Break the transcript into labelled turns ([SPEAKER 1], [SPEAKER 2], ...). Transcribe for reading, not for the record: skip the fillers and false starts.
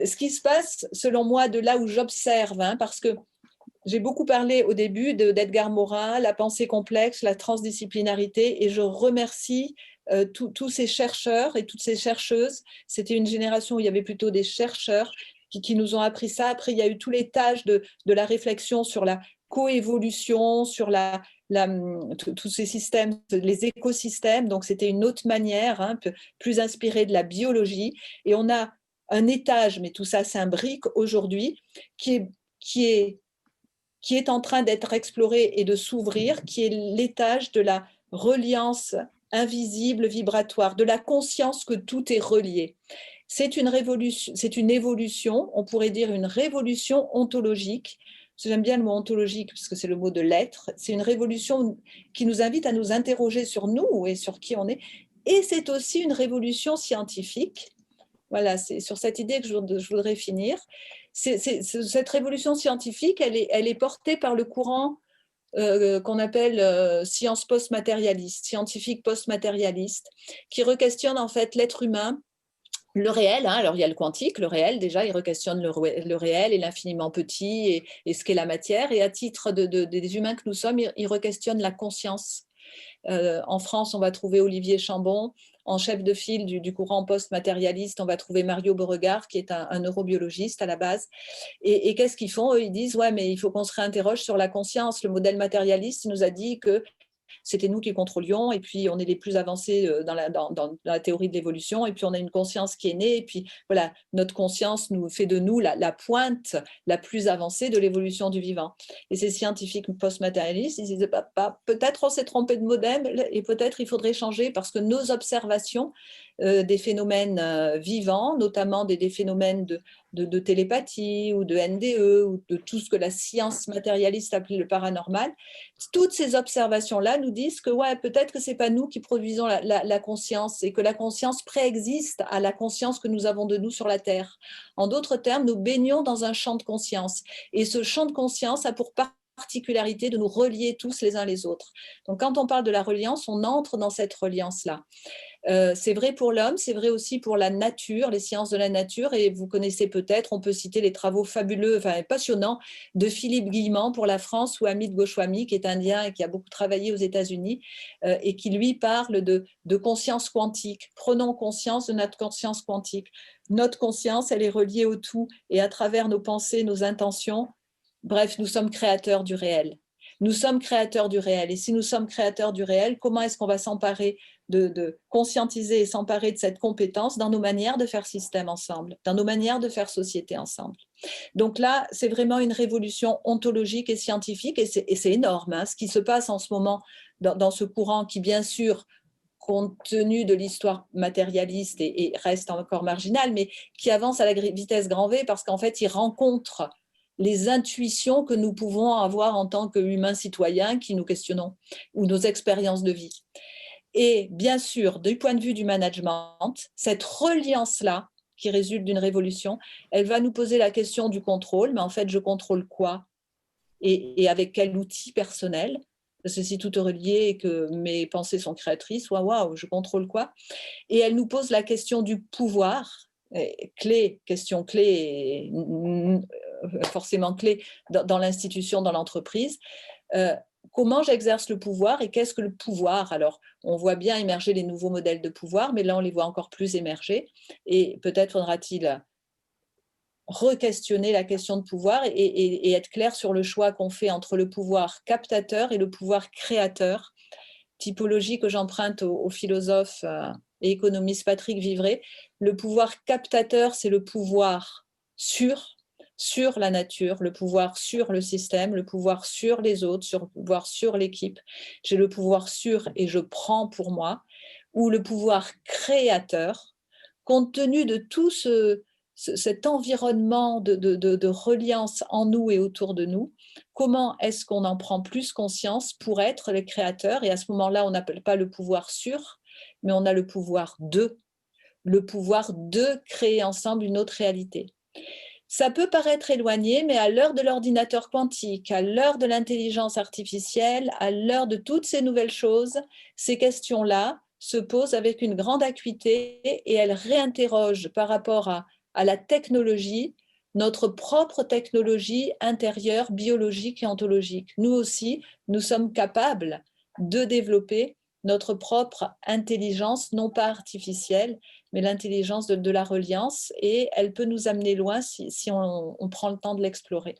[SPEAKER 1] ce qui se passe, selon moi, de là où j'observe, hein, parce que j'ai beaucoup parlé au début d'Edgar Morin, la pensée complexe, la transdisciplinarité, et je remercie tous ces chercheurs et toutes ces chercheuses. C'était une génération où il y avait plutôt des chercheurs qui nous ont appris ça. Après, il y a eu tous les tâches de la réflexion sur la coévolution, sur tous ces systèmes, les écosystèmes. Donc, c'était une autre manière, hein, plus inspirée de la biologie. Et on a un étage, mais tout ça s'imbrique aujourd'hui, qui est en train d'être exploré et de s'ouvrir, qui est l'étage de la reliance invisible, vibratoire, de la conscience que tout est relié. C'est une révolution, c'est une évolution, on pourrait dire une révolution ontologique. J'aime bien le mot ontologique parce que c'est le mot de l'être. C'est une révolution qui nous invite à nous interroger sur nous et sur qui on est. Et c'est aussi une révolution scientifique. Voilà, c'est sur cette idée que je voudrais finir. Cette révolution scientifique, elle est portée par le courant qu'on appelle science post-matérialiste, scientifique post-matérialiste, qui requestionne en fait l'être humain, le réel. Hein, alors il y a le quantique, le réel déjà, il requestionne le réel et l'infiniment petit et ce qu'est la matière. Et à titre des humains que nous sommes, il requestionne la conscience. En France, on va trouver Olivier Chambon. En chef de file du courant post-matérialiste, on va trouver Mario Beauregard, qui est un neurobiologiste à la base. Et qu'est-ce qu'ils font? Eux, ils disent, ouais, mais il faut qu'on se réinterroge sur la conscience. Le modèle matérialiste nous a dit que c'était nous qui contrôlions, et puis on est les plus avancés dans la théorie de l'évolution, et puis on a une conscience qui est née, et puis voilà, notre conscience nous fait de nous la pointe la plus avancée de l'évolution du vivant. Et ces scientifiques post-matérialistes, ils disaient, peut-être on s'est trompé de modèle, et peut-être il faudrait changer, parce que nos observations des phénomènes vivants, notamment des phénomènes de télépathie ou de NDE ou de tout ce que la science matérialiste appelle le paranormal, toutes ces observations-là nous disent que ouais, peut-être que ce n'est pas nous qui produisons la conscience et que la conscience préexiste à la conscience que nous avons de nous sur la Terre. En d'autres termes, nous baignons dans un champ de conscience et ce champ de conscience a pour particularité de nous relier tous les uns les autres. Donc quand on parle de la reliance, on entre dans cette reliance-là. C'est vrai pour l'homme, c'est vrai aussi pour la nature, les sciences de la nature, et vous connaissez peut-être, on peut citer les travaux fabuleux, enfin passionnants, de Philippe Guillemant pour la France, ou Amit Goswami, qui est indien et qui a beaucoup travaillé aux États-Unis, et qui lui parle de conscience quantique. Prenons conscience de notre conscience quantique. Notre conscience, elle est reliée au tout, et à travers nos pensées, nos intentions, bref, nous sommes créateurs du réel. Nous sommes créateurs du réel. Et si nous sommes créateurs du réel, comment est-ce qu'on va s'emparer de conscientiser et s'emparer de cette compétence dans nos manières de faire système ensemble, dans nos manières de faire société ensemble. Donc là, c'est vraiment une révolution ontologique et scientifique, et c'est énorme, hein, ce qui se passe en ce moment dans ce courant qui, bien sûr, compte tenu de l'histoire matérialiste et reste encore marginal, mais qui avance à la vitesse grand V parce qu'en fait, il rencontre les intuitions que nous pouvons avoir en tant qu'humains citoyens qui nous questionnons, ou nos expériences de vie. Et bien sûr, du point de vue du management, cette reliance-là, qui résulte d'une révolution, elle va nous poser la question du contrôle. Mais en fait, je contrôle quoi? Et avec quel outil personnel? Parce que si tout est relié et que mes pensées sont créatrices, waouh, je contrôle quoi? Et elle nous pose la question du pouvoir, question clé, forcément clé dans l'institution, dans l'entreprise. Comment j'exerce le pouvoir et qu'est-ce que le pouvoir? Alors, on voit bien émerger les nouveaux modèles de pouvoir, mais là, on les voit encore plus émerger. Et peut-être faudra-t-il re-questionner la question de pouvoir et être clair sur le choix qu'on fait entre le pouvoir captateur et le pouvoir créateur, typologie que j'emprunte au philosophe et économiste Patrick Vivray. Le pouvoir captateur, c'est le pouvoir sur la nature, le pouvoir sur le système, le pouvoir sur les autres, le pouvoir sur l'équipe. J'ai le pouvoir sur et je prends pour moi, ou le pouvoir créateur, compte tenu de tout cet environnement de reliance en nous et autour de nous, comment est-ce qu'on en prend plus conscience pour être les créateurs? Et à ce moment-là, on n'appelle pas le pouvoir sur, mais on a le pouvoir de créer ensemble une autre réalité. Ça peut paraître éloigné, mais à l'heure de l'ordinateur quantique, à l'heure de l'intelligence artificielle, à l'heure de toutes ces nouvelles choses, ces questions-là se posent avec une grande acuité et elles réinterrogent par rapport à la technologie, notre propre technologie intérieure, biologique et ontologique. Nous aussi, nous sommes capables de développer notre propre intelligence, non pas artificielle, mais l'intelligence de la reliance, et elle peut nous amener loin si on prend le temps de l'explorer.